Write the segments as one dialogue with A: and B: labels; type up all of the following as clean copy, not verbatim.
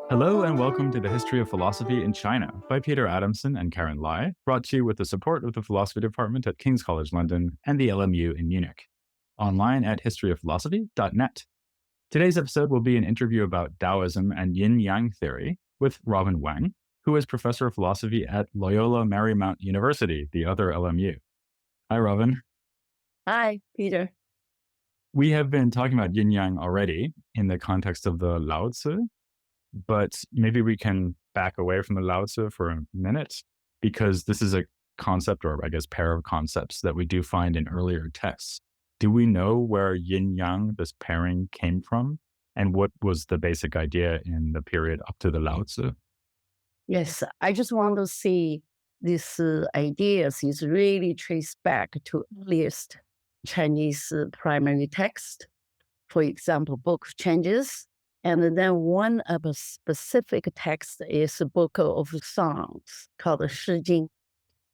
A: Hello and welcome to the History of Philosophy in China by Peter Adamson and Karen Lai, brought to you with the support of the Philosophy Department at King's College London and the LMU in Munich. Online at historyofphilosophy.net. Today's episode will be an interview about Daoism and Yin-Yang theory with Robin Wang, who is professor of philosophy at Loyola Marymount University, the other LMU. Hi, Robin.
B: Hi, Peter.
A: We have been talking about Yin-Yang already in the context of the Lao Tzu, but maybe we can back away from the Lao Tzu for a minute, because this is a concept, or I guess pair of concepts, that we do find in earlier texts. Do we know where yin-yang, this pairing, came from? And what was the basic idea in the period up to the Lao Tzu?
B: Yes, I just want to see these ideas is really traced back to earliest Chinese primary text. For example, Book of Changes. And then one of a specific text is a book of songs called the Shi Jing.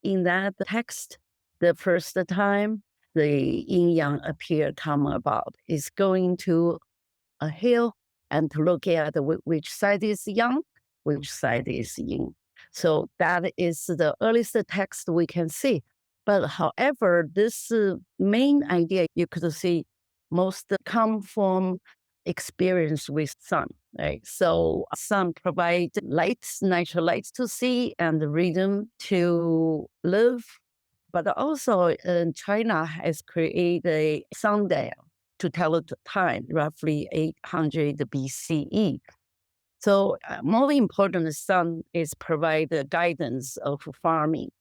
B: In that text, the first time the yin-yang appear come about is going to a hill and to look at which side is yang, which side is yin. So that is the earliest text we can see. But however, this main idea you could see most come from experience with sun, right? So sun provides lights, natural lights to see and the rhythm to live. But also China has created a sundial to tell the time, roughly 800 BCE. So more important, the sun is provide the guidance of farming.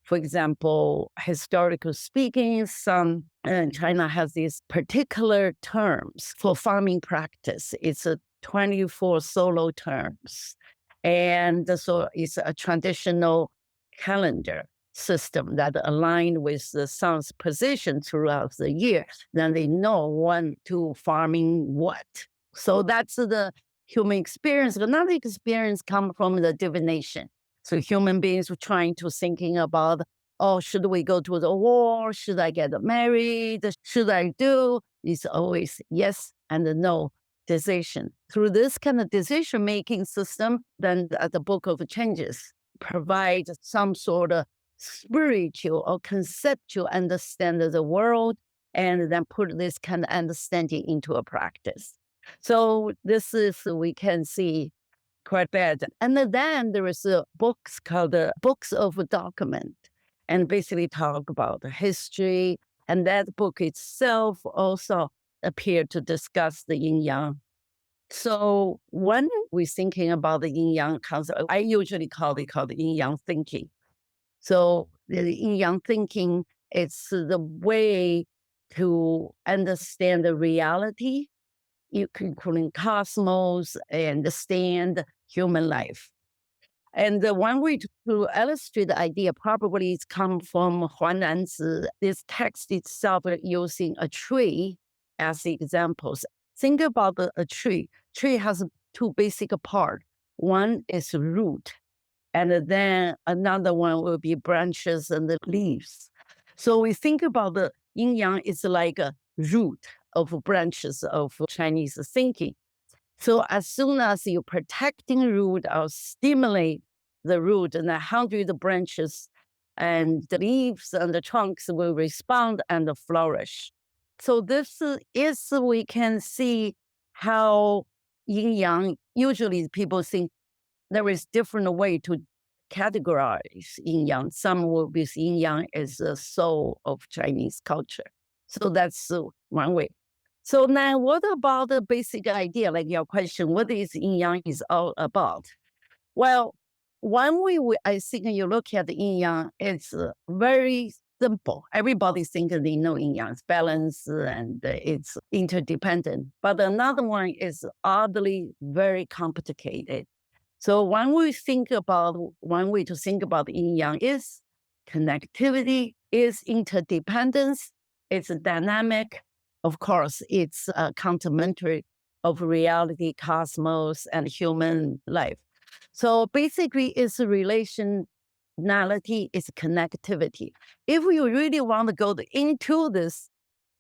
B: For example, historically speaking, China has these particular terms for farming practice. It's a 24 solo terms. And so it's a traditional calendar system that aligned with the sun's position throughout the year. Then they know when to farming what. So that's the human experience. Another experience comes from the divination. So human beings were trying to thinking about, oh, should we go to the war? Should I get married? Should I do? It's always yes and no decision. Through this kind of decision-making system, then the Book of Changes provide some sort of spiritual or conceptual understanding of the world, and then put this kind of understanding into a practice. So this is, we can see quite bad. And then there is books called Books of Document, and basically talk about the history. And that book itself also appeared to discuss the yin-yang. So when we're thinking about the yin-yang concept, I usually call it yin-yang thinking. So the yin-yang thinking, it's the way to understand the reality, including cosmos, and understand human life. And the one way to illustrate the idea probably is come from Huananzi. This text itself using a tree as the examples. Think about a tree. Tree has two basic parts. One is root, and then another one will be branches and the leaves. So we think about the yin-yang is like a root of branches of Chinese thinking. So as soon as you protecting root or stimulate the root, and 100 branches and the leaves and the trunks will respond and flourish. So this is, we can see how yin-yang, usually people think there is different way to categorize yin-yang. Some will be yin-yang as the soul of Chinese culture. So that's one way. So now what about the basic idea, like your question, what is yin-yang is all about? Well, one way I think you look at the yin-yang, it's very simple. Everybody thinks they know yin-yang, it's balanced and it's interdependent. But another one is oddly very complicated. So one way to think about yin-yang is connectivity, is interdependence, it's dynamic. Of course, it's complementary of reality, cosmos, and human life. So basically, it's a relation relationality is connectivity. If you really want to go into this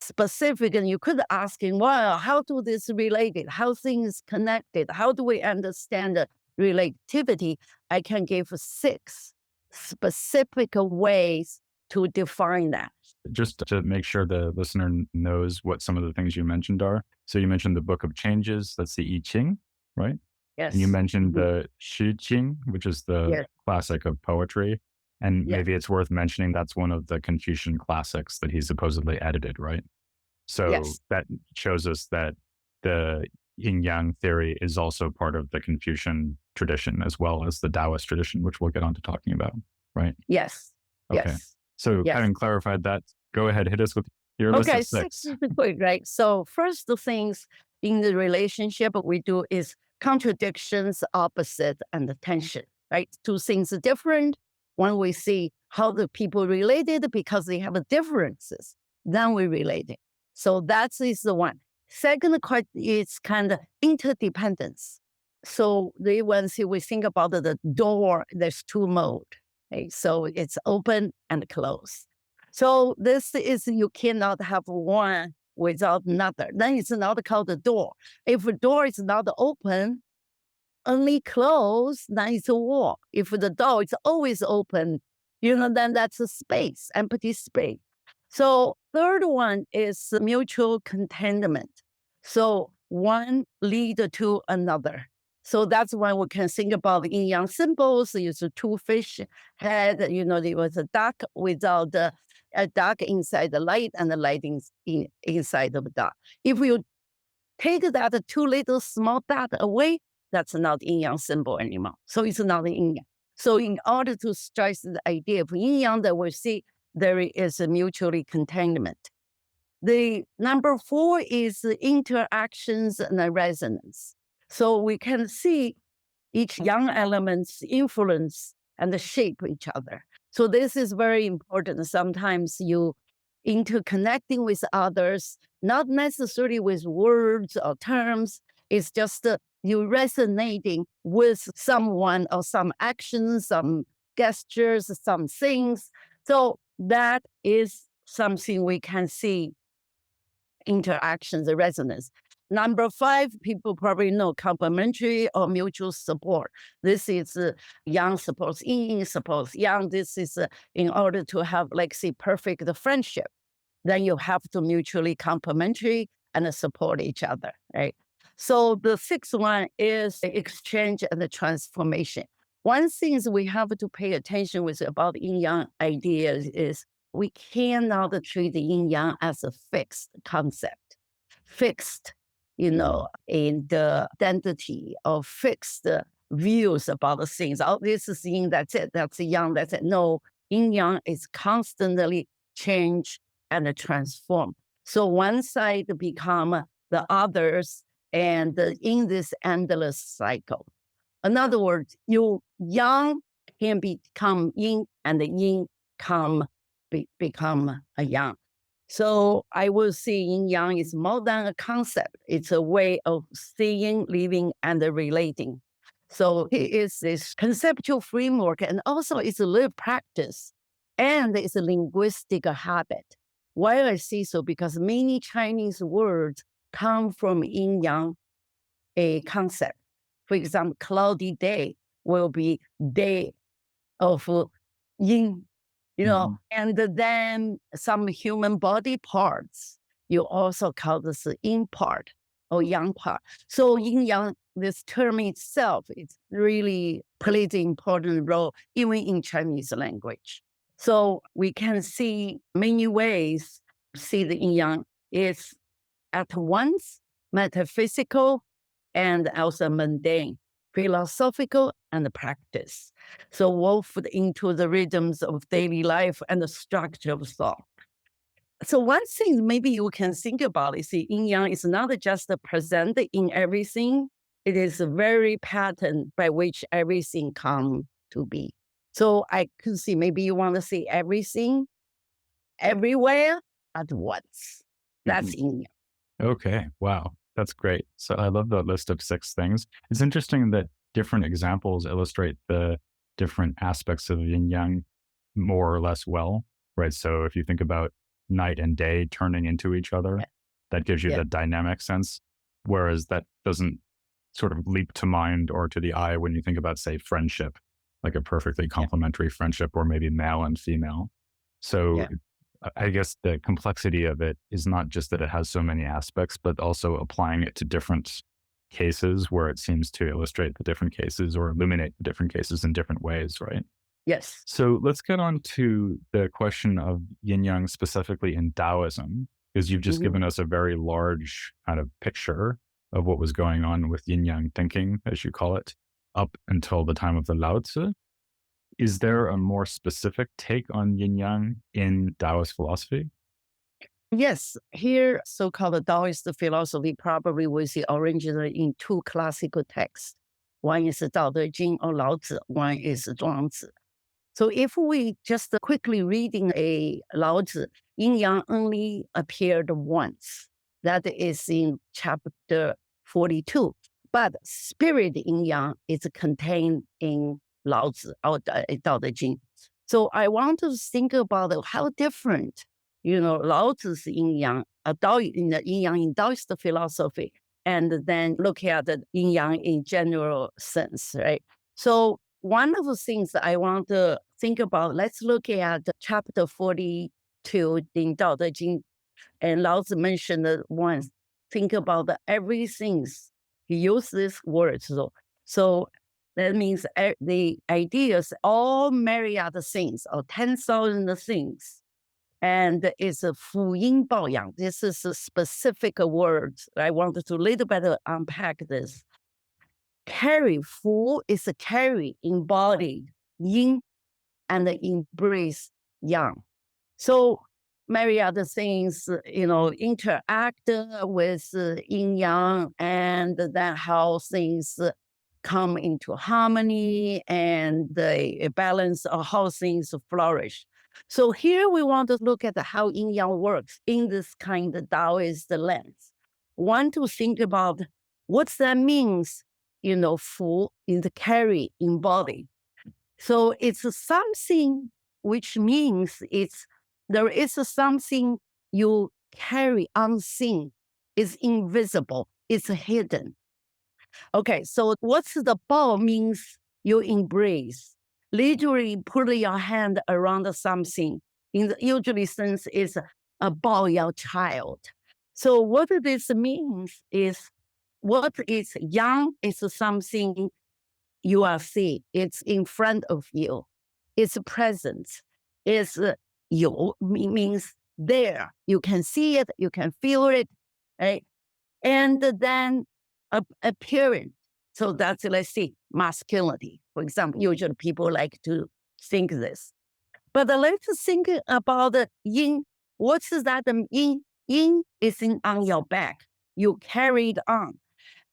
B: specific, and you could ask him, well, how do this related? How things connected? How do we understand the relativity? I can give 6 specific ways to define that.
A: Just to make sure the listener knows what some of the things you mentioned are. So you mentioned the Book of Changes, that's the I Ching, right? And you
B: Yes.
A: mentioned
B: Mhm.
A: the Shi Jing, which is the
B: Yes.
A: classic of poetry. And
B: Yes.
A: maybe it's worth mentioning that's one of the Confucian classics that he supposedly edited, right? So
B: Yes.
A: that shows us that the yin yang theory is also part of the Confucian tradition as well as the Taoist tradition, which we'll get on to talking about, right?
B: Yes.
A: Okay.
B: Yes.
A: So
B: Yes.
A: having clarified that, go ahead, hit us with your list
B: Okay,
A: of
B: 6
A: six.
B: is quick, right? So first the things in the relationship we do is contradictions, opposite, and the tension, right? Two things are different. When we see how the people related because they have differences, then we relate it. So that is the one. Second question is kind of interdependence. So the ones we think about the door, there's 2 mode. Okay? So it's open and closed. So this is you cannot have one without another. Then it's not called a door. If a door is not open, only closed, then it's a wall. If the door is always open, then that's a space, empty space. So third one is mutual contentment. So one lead to another. So that's when we can think about yin yang symbols. It's a 2 fish head. There was a duck without a duck inside the light and the light inside of the duck. If you take that 2 little small dot away, that's not yin yang symbol anymore. So it's not yin yang. So in order to stress the idea of yin yang, that we see there is a mutually contentment. The number 4 is interactions and resonance. So we can see each yang elements influence and shape each other. So this is very important. Sometimes you interconnecting with others, not necessarily with words or terms. It's just you resonating with someone or some actions, some gestures, some things. So that is something we can see interactions, the resonance. Number 5, people probably know complementary or mutual support. This is yang supports yin, supports yang. This is in order to have, like, say, perfect friendship. Then you have to mutually complementary and support each other, right? So the 6th one is the exchange and the transformation. One thing is we have to pay attention with about yin yang ideas is we cannot treat the yin yang as a fixed concept, fixed, in the identity or fixed views about the things. Oh, this is yin, that's it, that's yang, that's it. No, yin yang is constantly change and transform. So one side become the others, and in this endless cycle. In other words, you yang can become yin, and the yin become a yang. So I will say yin yang is more than a concept. It's a way of seeing, living, and relating. So it is this conceptual framework, and also it's a lived practice, and it's a linguistic habit. Why I say so? Because many Chinese words come from yin yang, a concept. For example, cloudy day will be day of yin,
A: Mhm.
B: and then some human body parts, you also call this yin part or yang part. So yin yang, this term itself, it really plays an important role even in Chinese language. So we can see many ways, see the yin yang is at once metaphysical and also mundane, philosophical and practice. So woven into the rhythms of daily life and the structure of thought. So one thing maybe you can think about is the yin yang is not just present in everything. It is a very pattern by which everything come to be. So I could see maybe you want to see everything everywhere at once. That's
A: Mhm.
B: yin yang.
A: Okay. Wow. That's great. So I love the list of 6 things. It's interesting that different examples illustrate the different aspects of yin yang more or less well, right? So if you think about night and day turning into each other,
B: Yeah.
A: that gives you
B: Yeah.
A: the dynamic sense. Whereas that doesn't sort of leap to mind or to the eye when you think about, say, friendship, like a perfectly
B: Yeah.
A: complementary friendship, or maybe male and female. So
B: Yeah.
A: I guess the complexity of it is not just that it has so many aspects, but also applying it to different cases where it seems to illustrate the different cases or illuminate the different cases in different ways, right?
B: Yes.
A: So let's get on to the question of yin yang specifically in Taoism, because you've just
B: Mhm.
A: given us a very large kind of picture of what was going on with yin yang thinking, as you call it, up until the time of the Lao Tzu. Is there a more specific take on yin yang in Taoist philosophy?
B: Yes, here so-called Taoist philosophy probably was originally in two classical texts. One is Tao Te Ching or Lao Tzu, one is Zhuangzi. So if we just quickly reading a Lao Tzu, Yin Yang only appeared once. That is in chapter 42. But spirit Yin Yang is contained in Lao Tzu or Tao Te Ching. So I want to think about how different, Lao Tzu's Yin Yang, in the Yin Yang in Taoist philosophy, and then look at the Yin Yang in general sense, right? So one of the things I want to think about, let's look at chapter 42 in Dao De Jing. And Lao Tzu mentioned it once. Think about everything. He used this word. So that means the ideas, all myriad things, or 10,000 things. And it's a fu yin bao yang. This is a specific word. I wanted to little bit unpack this. Carry, fu is a carry, embodied, yin, and embrace yang. So many other things, interact with yin yang, and then how things come into harmony and the balance of how things flourish. So here we want to look at how yin yang works in this kind of Taoist lens. Want to think about what that means, fu in the carry, embody. So it's something which means there is something you carry unseen, is invisible, it's hidden. Okay, so what's the bao means you embrace. Literally put your hand around something. In the usually sense is a bao your child. So what this means is what is yang is something you are seeing. It's in front of you. It's present. It's you means there. You can see it. You can feel it, right? And then appearance. So that's, let's see, masculinity. For example, usually people like to think this. But let's think about the yin. What's that yin? Yin is on your back. You carry it on.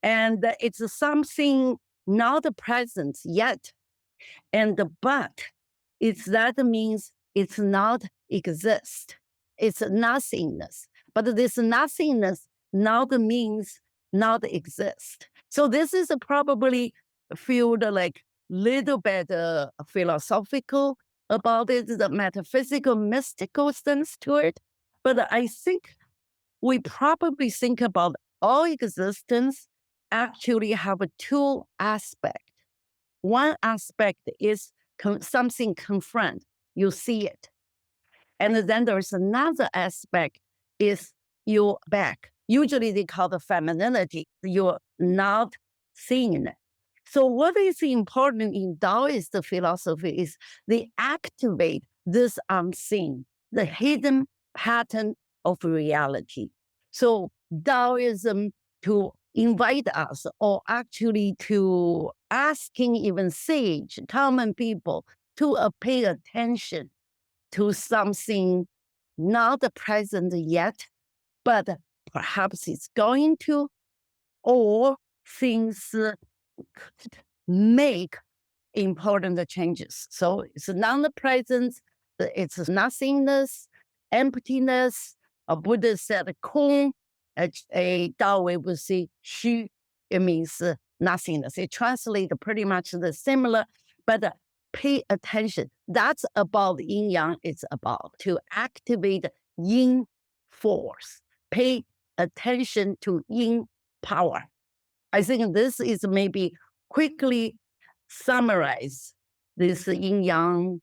B: And it's something not present yet. And but that means it's not exist. It's nothingness. But this nothingness not means not exist. So this is probably feel like little bit philosophical about it, the metaphysical, mystical sense to it. But I think we probably think about all existence actually have two aspects. One aspect is something confront, you see it. And then there's another aspect is your back. Usually they call the femininity. You're not seeing it. So what is important in Taoist philosophy is they activate this unseen, the hidden pattern of reality. So Taoism to invite us, or actually to asking even sage, common people, to pay attention to something not present yet, but perhaps it's going to, or things could make important changes. So it's non-presence, it's nothingness, emptiness. A Buddha said kong, a Dao we would say xu, it means nothingness. It translates pretty much the similar, but pay attention. That's about yin yang. It's about to activate yin force. Pay attention to yin power. I think this is maybe quickly summarize this yin yang,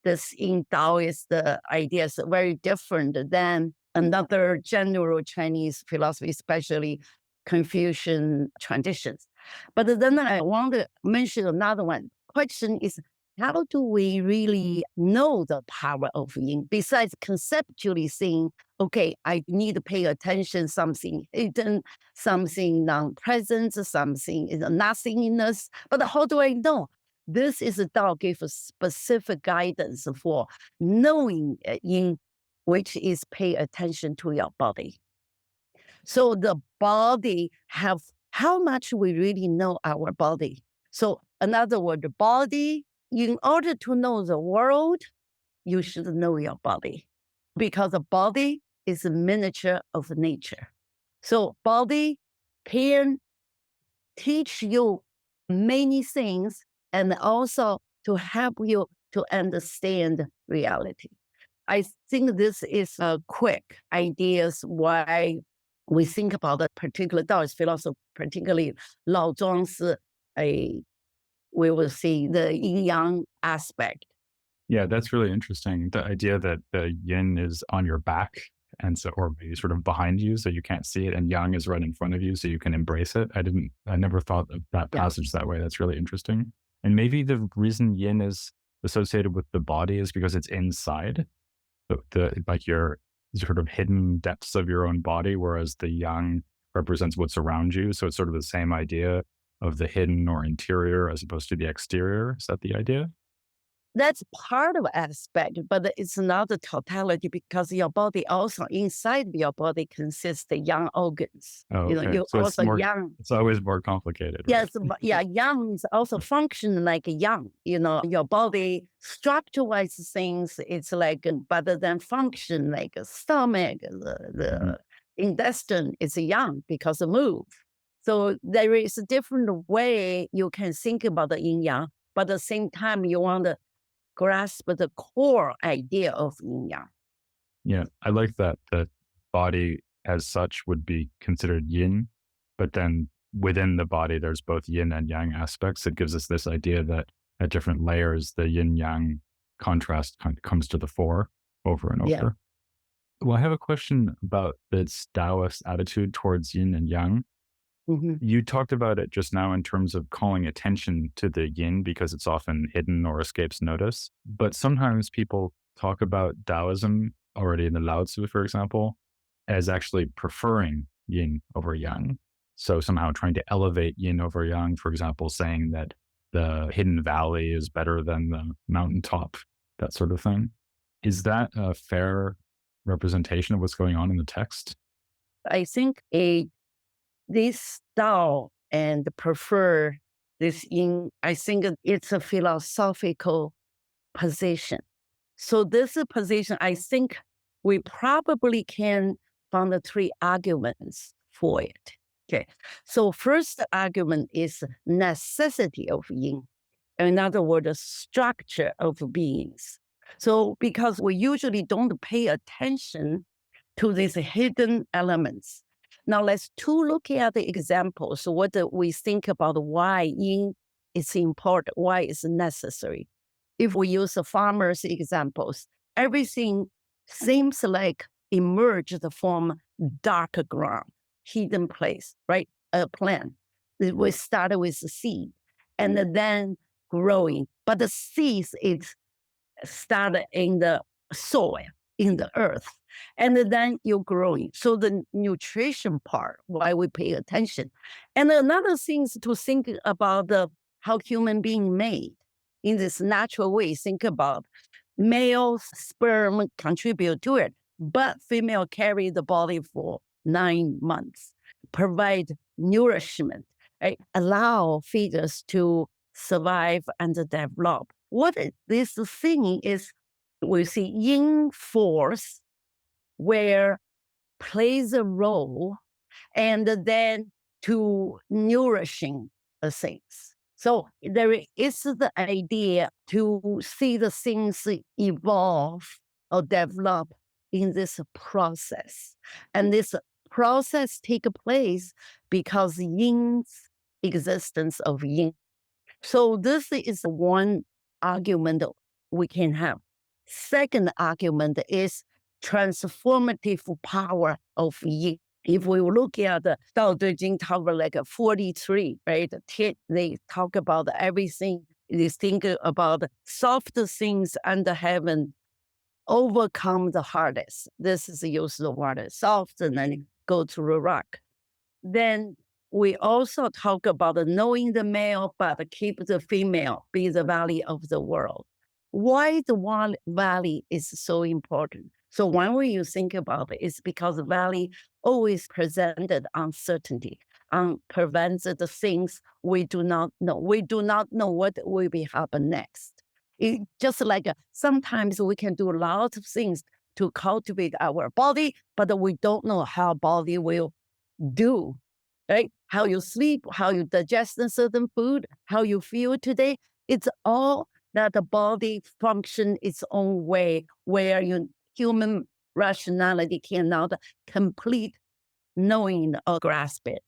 B: this in Taoist ideas very different than another general Chinese philosophy, especially Confucian traditions. But then I want to mention another one. Question is, how do we really know the power of yin besides conceptually saying, okay, I need to pay attention, something hidden, something non-present, something is nothingness. But how do I know? This is a Tao give a specific guidance for knowing yin, which is pay attention to your body. So the body have how much we really know our body. So another word, the body, in order to know the world, you should know your body because the body is a miniature of nature. So body can teach you many things and also to help you to understand reality. I think this is a quick ideas why we think about a particular Taoist philosophy, particularly Lao Zhuang's a we will see the yin yang aspect.
A: Yeah, that's really interesting. The idea that the yin is on your back and so, or maybe sort of behind you, so you can't see it, and yang is right in front of you, so you can embrace it. I never thought of that
B: Yeah.
A: passage that way. That's really interesting. And maybe the reason yin is associated with the body is because it's inside the like your sort of hidden depths of your own body, whereas the yang represents what's around you. So it's sort of the same idea of the hidden or interior as opposed to the exterior. Is that the idea?
B: That's part of aspect, but it's not the totality because your body also inside your body consists the young organs.
A: Oh,
B: You know,
A: okay.
B: you
A: So it's
B: also
A: more,
B: young.
A: it's always more complicated, right?
B: Yes, but yeah, young is also function like young. You know, your body structure-wise things, it's like better than function like a stomach,
A: Mhm.
B: the intestine is young because it move. So there is a different way you can think about the yin yang, but at the same time you want to grasp the core idea of yin yang.
A: Yeah, I like that the body as such would be considered yin, but then within the body, there's both yin and yang aspects. It gives us this idea that at different layers, the yin yang contrast kind of comes to the fore over and
B: Yeah.
A: over. Well, I have a question about this Taoist attitude towards yin and yang.
B: Mhm.
A: You talked about it just now in terms of calling attention to the yin because it's often hidden or escapes notice. But sometimes people talk about Taoism already in the Lao Tzu, for example, as actually preferring yin over yang. So somehow trying to elevate yin over yang, for example, saying that the hidden valley is better than the mountaintop, that sort of thing. Is that a fair representation of what's going on in the text?
B: I think this style and prefer this in, I think it's a philosophical position. So this position, I think we probably can find the three arguments for it. Okay. So first argument is necessity of yin. In other words, structure of beings. So because we usually don't pay attention to these hidden elements. Now let's look at the examples. What do we think about why yin is important, why it's necessary. If we use the farmers examples, everything seems like emerged from dark ground, hidden place, right? A plant. We started with the seed and then growing, but the seeds is started in the soil, in the earth, and then you're growing. So the nutrition part, why we pay attention. And another thing is to think about how human being made in this natural way. Think about male sperm contribute to it, but female carry the body for 9 months, provide nourishment, right? Allow fetus to survive and develop. What this thing is, we see yin force where plays a role and then to nourishing the things. So there is the idea to see the things evolve or develop in this process. And this process take place because yin's existence of yin. So this is one argument we can have. Second argument is transformative power of yin. If we look at the Dao De Jing talk like 43, right? They talk about everything. They think about soft things under heaven overcome the hardest. This is the use of the word soft and then go to the rock. Then we also talk about knowing the male, but keep the female, be the valley of the world. Why the valley is so important? So one way you think about it is because the valley always presented uncertainty, prevented the things we do not know. We do not know what will be happen next. Just like sometimes we can do a lot of things to cultivate our body, but we don't know how body will do, right? How you sleep, how you digest a certain food, how you feel today. It's all that the body function its own way where your human rationality cannot complete knowing or grasp it.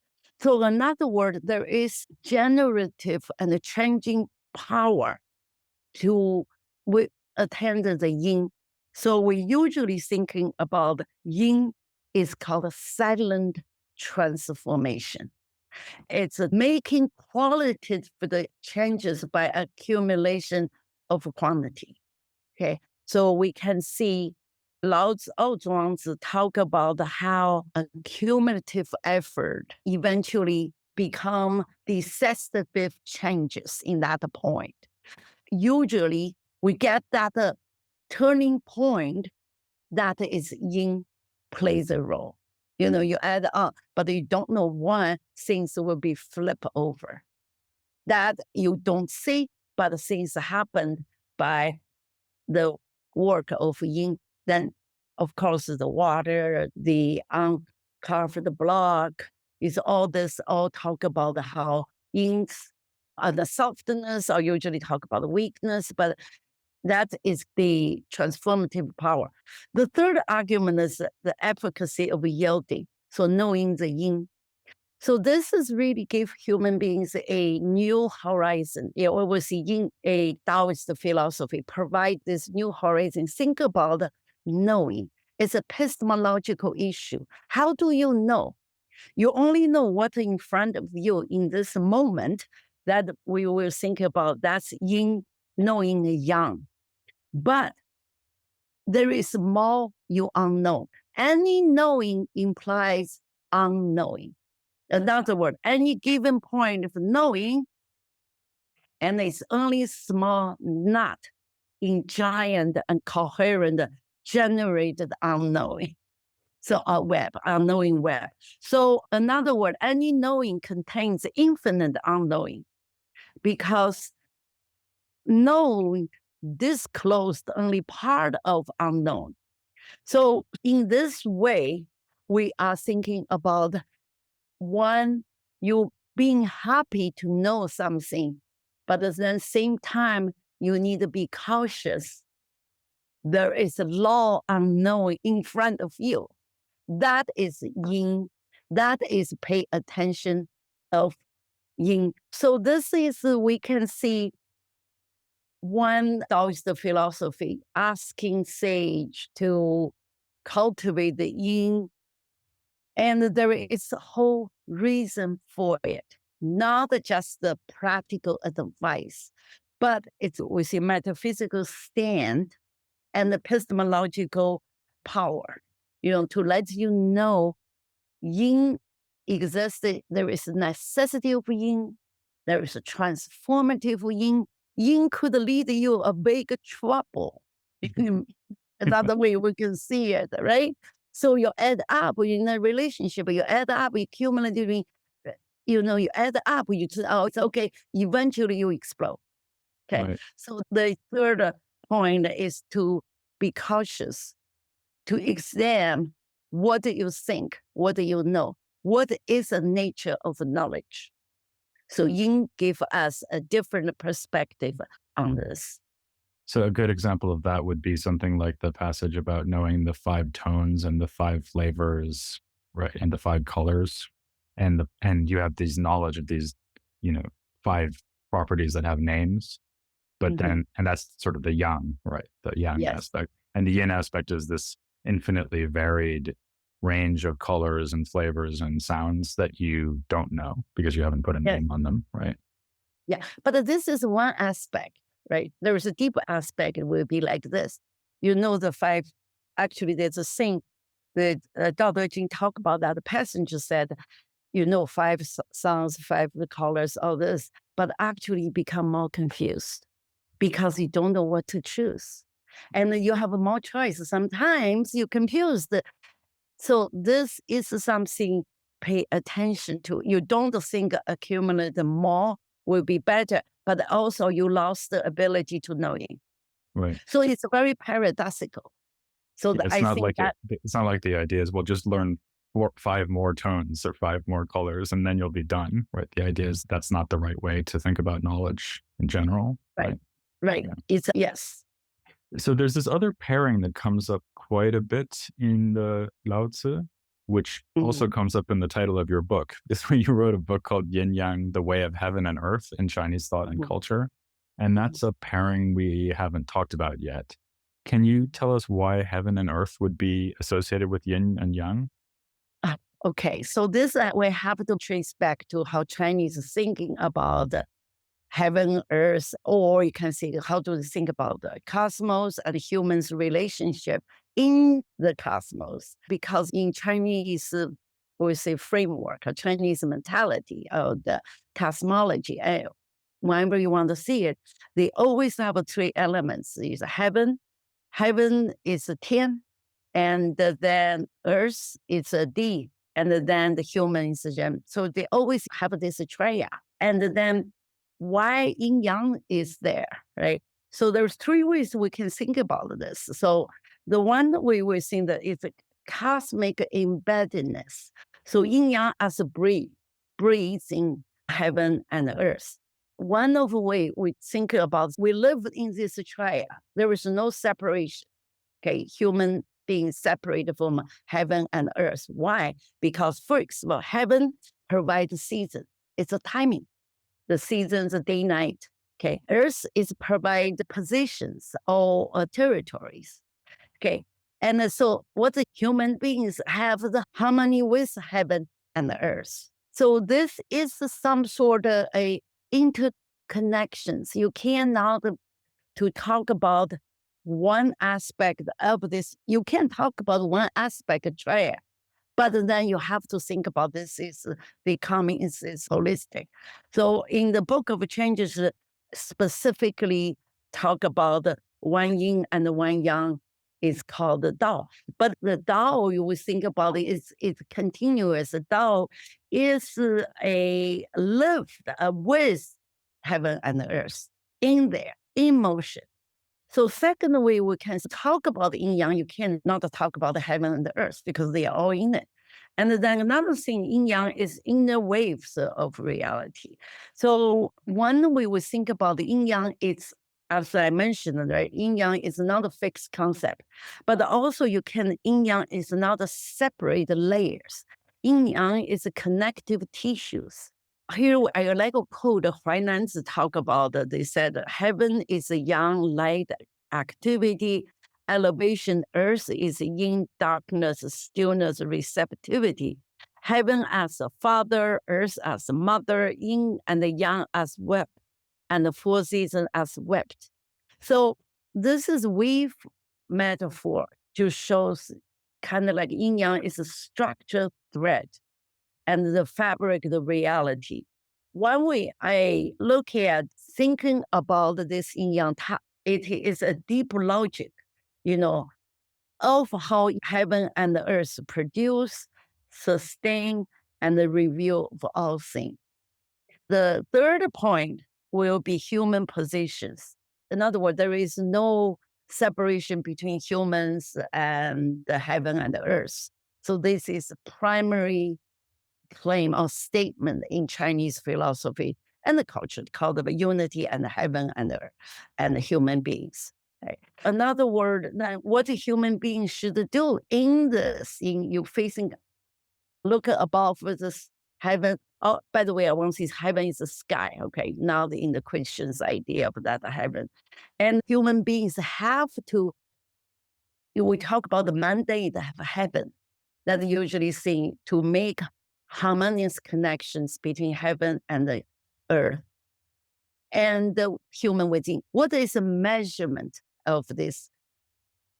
B: So in other words, there is generative and a changing power to we attend the yin. So we usually thinking about yin is called a silent transformation. It's making qualitative the changes by accumulation of quantity. Okay, so we can see Lao Zhuangzi talk about how a cumulative effort eventually become decisive changes in that point. Usually we get that turning point that is yin plays a role. You add up, but you don't know when things will be flip over. That you don't see, but things happen by the work of yin. Then, of course, the water, the uncovered block, is all this all talk about how yin's the softness, or usually talk about the weakness, but that is the transformative power. The third argument is the efficacy of yielding. So knowing the yin. So this is really give human beings a new horizon. You always see yin, a Taoist philosophy, provide this new horizon. Think about knowing. It's a epistemological issue. How do you know? You only know what's in front of you in this moment that we will think about. That's yin, knowing yang. But there is more you unknown. Any knowing implies unknowing. In other words, any given point of knowing, and it's only small knot in giant and coherent generated unknowing. So a web, unknowing web. So in other words, any knowing contains infinite unknowing because known disclosed only part of unknown. So in this way, we are thinking about one, you being happy to know something, but at the same time, you need to be cautious. There is a law unknown in front of you. That is yin. That is pay attention of yin. So this is, we can see one Taoist philosophy asking sage to cultivate the yin, and there is a whole reason for it, not just the practical advice, but it's with a metaphysical stand and epistemological power, to let you know yin existed. There is a necessity of yin. There is a transformative yin. Yin could lead you a big trouble. Another way we can see it, right? So you add up in a relationship, you add up, you cumulatively, you add up, you say, oh, it's okay. Eventually you explode. Okay.
A: Right.
B: So the third point is to be cautious, to examine what do you think, what do you know, what is the nature of the knowledge. So yin give us a different perspective on this.
A: So a good example of that would be something like the passage about knowing the five tones and the five flavors, right? And the five colors. And you have these knowledge of these, you know, five properties that have names. But
B: Mhm.
A: then and that's sort of the yang, right? The yang
B: Yes.
A: aspect. And the yin aspect is this infinitely varied range of colors and flavors and sounds that you don't know because you haven't put a
B: Yes.
A: name on them, right?
B: Yeah. But this is one aspect, right? There is a deeper aspect. It will be like this. You know, the five, actually, there's a thing that Daoism talk about that. The passenger said, you know, five sounds, five colors, all this, but actually you become more confused because you don't know what to choose. And you have more choice. Sometimes you're confused. So this is something pay attention to. You don't think accumulate more will be better, but also you lost the ability to knowing.
A: Right.
B: So it's very paradoxical. So
A: Yeah, it's
B: I
A: not
B: think
A: like
B: that
A: it's not like the idea is, well, just learn five more tones or five more colors and then you'll be done, right? The idea is that's not the right way to think about knowledge in general,
B: right,
A: right?
B: right.
A: Yeah.
B: It's yes.
A: So there's this other pairing that comes up quite a bit in the Lao Tzu, which also
B: Mhm,
A: comes up in the title of your book. This when you wrote a book called Yin-Yang, The Way of Heaven and Earth in Chinese Thought and
B: mhm,
A: Culture. And
B: mhm.
A: that's a pairing we haven't talked about yet. Can you tell us why heaven and earth would be associated with yin and yang?
B: Okay, so this we have to trace back to how Chinese is thinking about heaven, earth, or you can say how do they think about the cosmos and humans' relationship in the cosmos? Because in Chinese, we say framework, a Chinese mentality of the cosmology, whenever you want to see it, they always have three elements: is heaven, heaven is a 天, and then earth is a D, and then the human is a gem. So they always have this triad. And then why yin yang is there, right? So there's three ways we can think about this. So the one way we think that is a cosmic embeddedness. So yin yang as a breathes in heaven and earth. One of the way we think about, we live in this triad. There is no separation. Okay, human being separated from heaven and earth. Why? Because first of all, heaven provides season. It's a timing. The seasons, the day, night. Okay, earth is provide positions or territories. Okay, and so what the human beings have the harmony with heaven and the earth. So this is some sort of a interconnections. You cannot to talk about one aspect of this. You can talk about one aspect of triad, but then you have to think about this is becoming is holistic. So in the book of changes, specifically talk about the one yin and the one yang is called the Dao. But the Dao, you will think about it, is it's continuous. The Dao is a lived with heaven and earth in there, in motion. So second way we can talk about yin yang, you cannot talk about the heaven and the earth because they are all in it. And then another thing, yin yang is inner waves of reality. So one way we think about the yin yang, it's as I mentioned, right? Yin yang is not a fixed concept, but also you can yin yang is not a separate layers. Yin yang is a connective tissues. Here I like a quote Huainanzi talk about. They said, "Heaven is a yang light activity, elevation. Earth is yin darkness, stillness, receptivity. Heaven as a father, earth as a mother, yin and the yang as wept, and the four seasons as wept." So this is weave metaphor to shows kind of like yin yang is a structured thread and the fabric of the reality. One way I look at thinking about this yin yang, it is a deep logic, you know, of how heaven and the earth produce, sustain, and reveal of all things. The third point will be human positions. In other words, there is no separation between humans and the heaven and the earth. So this is primary claim or statement in Chinese philosophy and the culture called the unity and heaven and earth and human beings. Right? Another word, what a human being should do in this, in you facing, look above this heaven. Oh, by the way, I want to say heaven is the sky, okay? Not in the Christian's idea of that heaven. And human beings have to, we talk about the mandate of heaven that usually seen to make harmonious connections between heaven and the earth and the human within. What is a measurement of this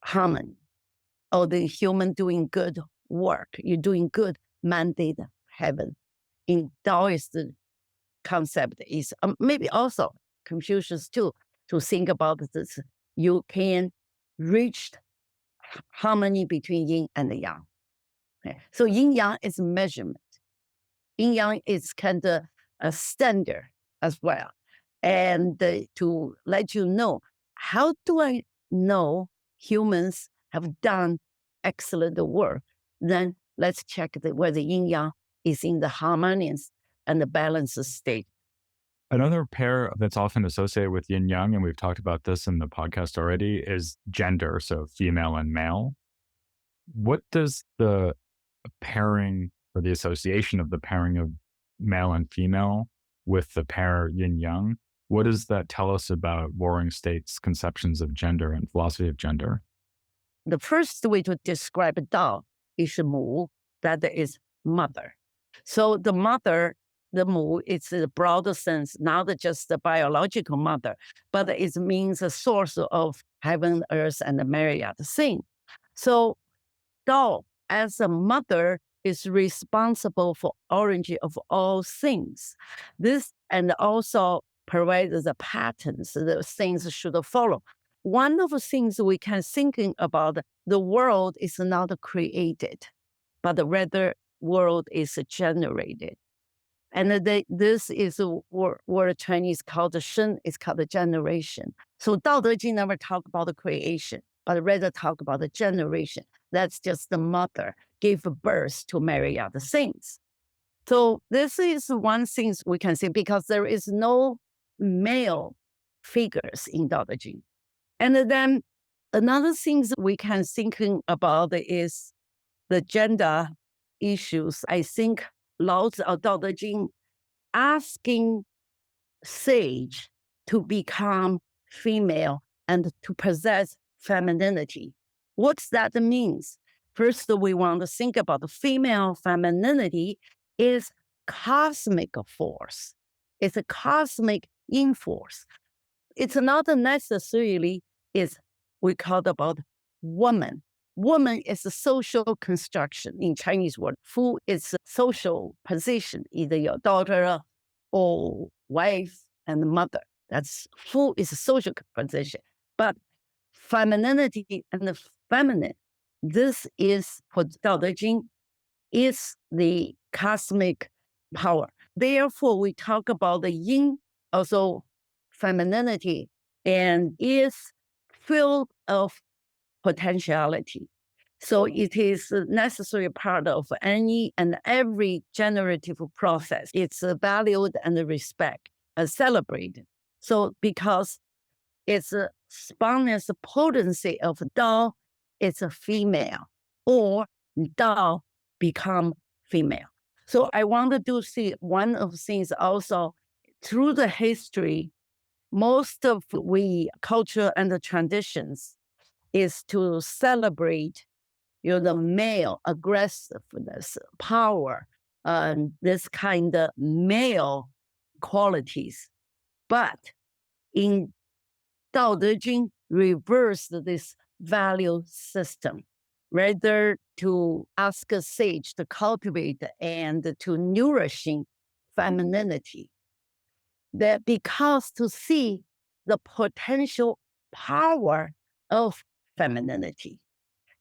B: harmony or the human doing good work? You're doing good mandate of heaven. In Taoist concept is maybe also Confucius too, to think about this. You can reach harmony between yin and yang. Okay? So yin yang is measurement. Yin yang is kind of a standard as well. And to let you know, how do I know humans have done excellent work? Then let's check whether yin yang is in the harmonious and the balanced state.
A: Another pair that's often associated with yin yang, and we've talked about this in the podcast already, is gender, so female and male. What does the pairing or the association of the pairing of male and female with the pair yin yang, what does that tell us about warring states' conceptions of gender and philosophy of gender?
B: The first way to describe Dao is Mu, that is mother. So the mother, the Mu, it's a broader sense, not just the biological mother, but it means a source of heaven, earth, and the myriad things. So Dao, as a mother, is responsible for origin of all things. This and also provides the patterns the things should follow. One of the things we can thinking about, the world is not created, but rather world is generated. And this is a word Chinese called the Shen, is called the generation. So Dao De Jing never talk about the creation, but rather talk about the generation. That's just the mother gave birth to myriad things. So this is one thing we can see because there is no male figures in Dao De Jing. And then another thing we can thinking about is the gender issues. I think Lao Tzu or Dao De Jing asking sage to become female and to possess femininity. What's that means? First, we want to think about the female femininity is cosmic force. It's a cosmic in force. It's not necessarily is we call about woman. Woman is a social construction in Chinese word. Fu is a social position, either your daughter or wife and mother. That's Fu is a social position. But femininity and the feminine, this is for Dao De Jing, is the cosmic power. Therefore, we talk about the yin, also femininity, and is filled of potentiality. So it is a necessary part of any and every generative process. It's valued and respected and celebrated. So because it's a spontaneous potency of Dao, it's a female, or Dao become female. So I wanted to see one of the things also through the history, most of we culture and the traditions is to celebrate the male aggressiveness, power, this kind of male qualities. But in Dao De Jing, reversed this value system, rather to ask a sage to cultivate and to nourishing femininity. That because to see the potential power of femininity.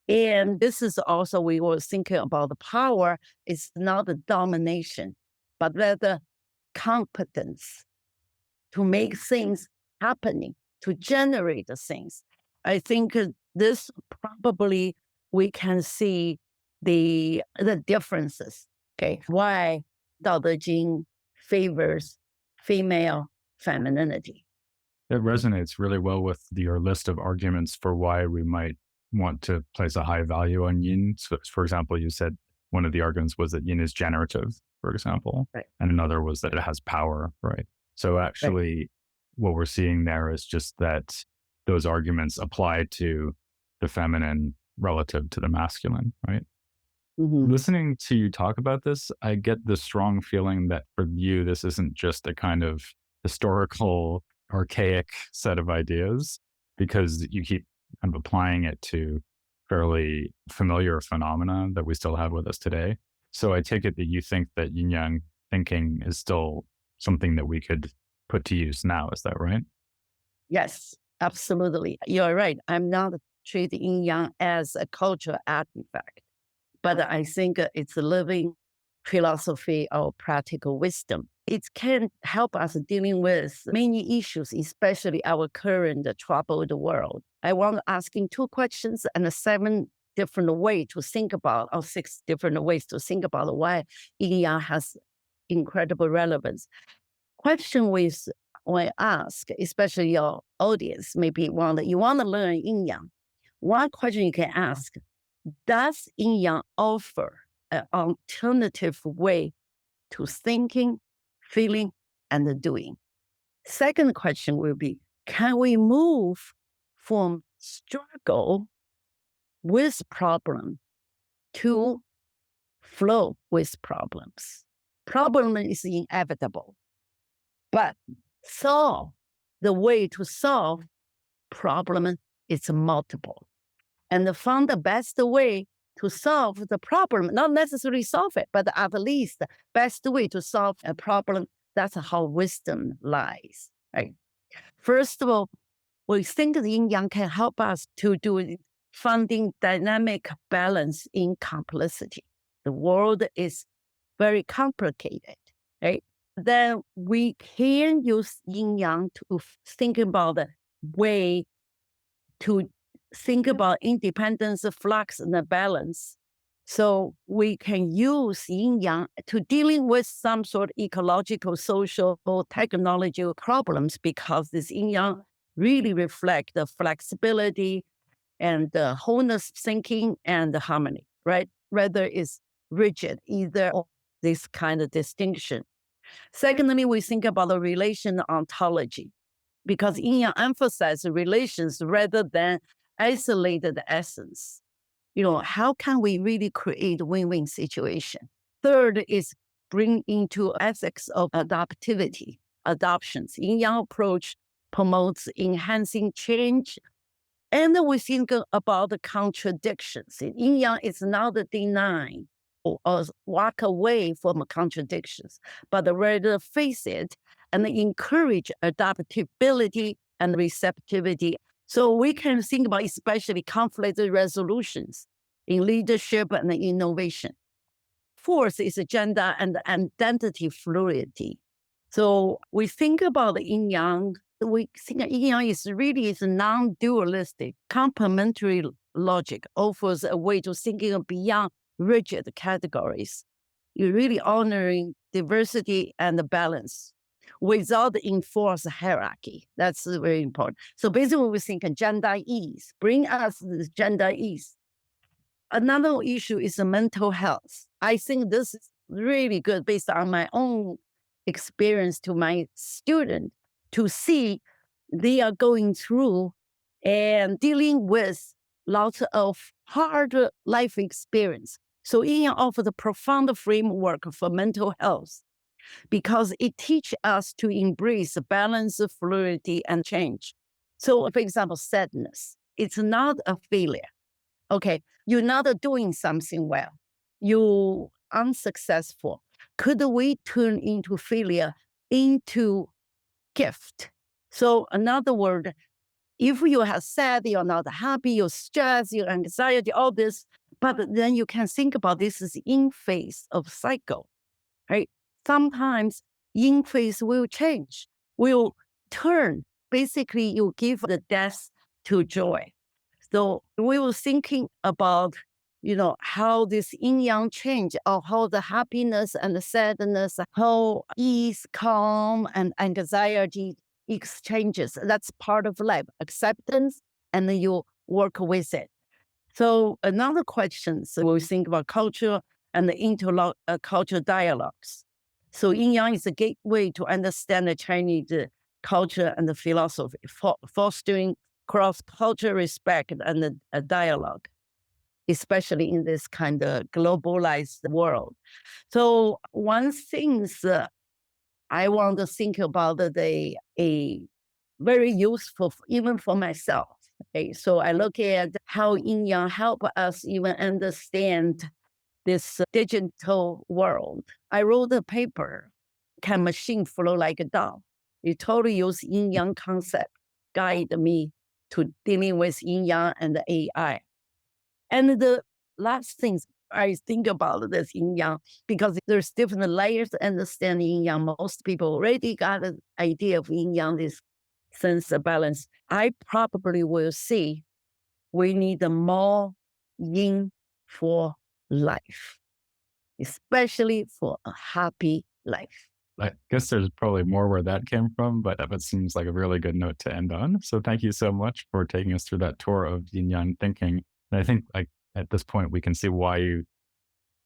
B: And this is also, we were thinking about the power is not the domination, but rather competence to make things happening, to generate the things. I think this probably we can see the differences. Okay, why Dao De Jing favors female femininity.
A: It resonates really well with your list of arguments for why we might want to place a high value on yin. So, for example, you said one of the arguments was that yin is generative, for example,
B: Right.
A: and another was that it has power, right? So, actually, what we're seeing there is just that those arguments apply to the feminine relative to the masculine, right?
B: Mhm.
A: Listening to you talk about this, I get the strong feeling that for you, this isn't just a kind of historical, archaic set of ideas, because you keep kind of applying it to fairly familiar phenomena that we still have with us today. So I take it that you think that yin yang thinking is still something that we could put to use now. Is that right?
B: Yes, absolutely. You're right. I'm not treating yin yang as a cultural artifact, but I think it's a living philosophy of practical wisdom. It can help us dealing with many issues, especially our current troubled world. I want to asking 2 questions and 7 different ways to think about, or 6 different ways to think about why yin yang has incredible relevance. Question with when ask, especially your audience, maybe you want to learn yin yang. One question you can ask: does yin yang offer an alternative way to thinking, feeling, and doing? Second question will be: can we move from struggle with problem to flow with problems? Problem is inevitable, but the way to solve problem is multiple. And find the best way to solve the problem, not necessarily solve it, but at least the best way to solve a problem. That's how wisdom lies, right? First of all, we think the yin yang can help us to do finding dynamic balance in complexity. The world is very complicated, right? Then we can use yin yang to think about the way to think about independence, flux, and the balance. So we can use yin yang to dealing with some sort of ecological, social, or technological problems, because this yin yang really reflect the flexibility and the wholeness thinking and the harmony, right? Rather is rigid, either or this kind of distinction. Secondly, we think about the relation ontology, because yin yang emphasizes relations rather than isolated essence. How can we really create win-win situation? Third is bring into ethics of adoptions. Yin yang approach promotes enhancing change, and we think about the contradictions. Yin yang is not denying or walk away from contradictions, but rather face it and encourage adaptability and receptivity. So we can think about especially conflict resolutions in leadership and innovation. Fourth is gender and identity fluidity. So we think about yin yang. We think yin yang is a non-dualistic, complementary logic, offers a way to thinking beyond rigid categories. You're really honoring diversity and balance without enforced hierarchy. That's very important. So basically, we think gender ease, bring us this gender ease. Another issue is the mental health. I think this is really good based on my own experience to my student to see they are going through and dealing with lots of hard life experience. So Yin Yang offers a profound framework for mental health because it teaches us to embrace balance, fluidity, and change. So, for example, sadness, it's not a failure. Okay, you're not doing something well. You unsuccessful. Could we turn into failure into gift? So, another word, if you have sad, you're not happy, you're stressed, your anxiety, all this, but then you can think about this is in phase of cycle, right? Sometimes in phase will change, will turn. Basically, you give the death to joy. So we were thinking about how this yin yang change, or how the happiness and the sadness, how ease, calm, and anxiety exchanges. That's part of life, acceptance, and then you work with it. So another question, so we think about culture and the intercultural dialogues. So yin yang is a gateway to understand the Chinese culture and the philosophy, fostering cross-cultural respect and dialogue, especially in this kind of globalized world. So one thing I want to think about a very useful even for myself. Okay, so I look at how yin yang help us even understand this digital world. I wrote a paper, Can Machine Flow Like a Dog? It totally use yin yang concept, guide me to dealing with yin yang and the AI. And the last things I think about this yin yang, because there's different layers to understand yin yang. Most people already got an idea of yin yang, this sense of balance. I probably will see we need more yin for life, especially for a happy life.
A: I guess there's probably more where that came from, but that seems like a really good note to end on. So thank you so much for taking us through that tour of yin yang thinking. And I think like at this point we can see why you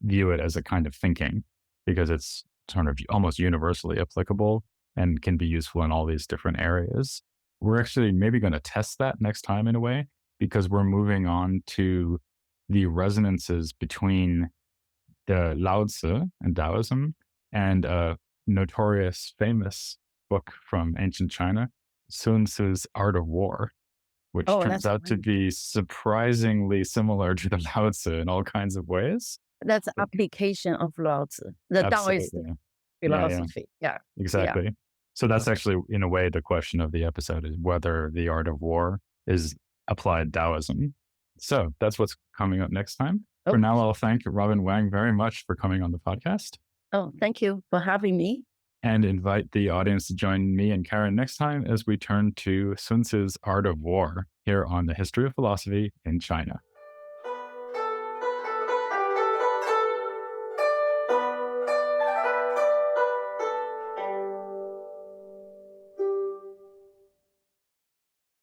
A: view it as a kind of thinking, because it's sort of almost universally applicable and can be useful in all these different areas. We're actually maybe going to test that next time in a way, because we're moving on to the resonances between the Lao Tzu and Daoism and a notorious, famous book from ancient China, Sun Tzu's Art of War, which
B: Oh,
A: turns
B: that's
A: out to be surprisingly similar to the Lao Tzu in all kinds of ways.
B: that's application of Lao Tzu, the Daoist
A: Absolutely. Yeah, yeah,
B: philosophy. Yeah, yeah.
A: exactly. So that's actually, in a way, the question of the episode is whether the art of war is applied Taoism. So that's what's coming up next time. For
B: Oh,
A: now, I'll thank Robin Wang very much for coming on the podcast
B: oh, thank you for having me.
A: and invite the audience to join me and Karen next time as we turn to Sun Tzu's Art of War here on the History of Philosophy in China.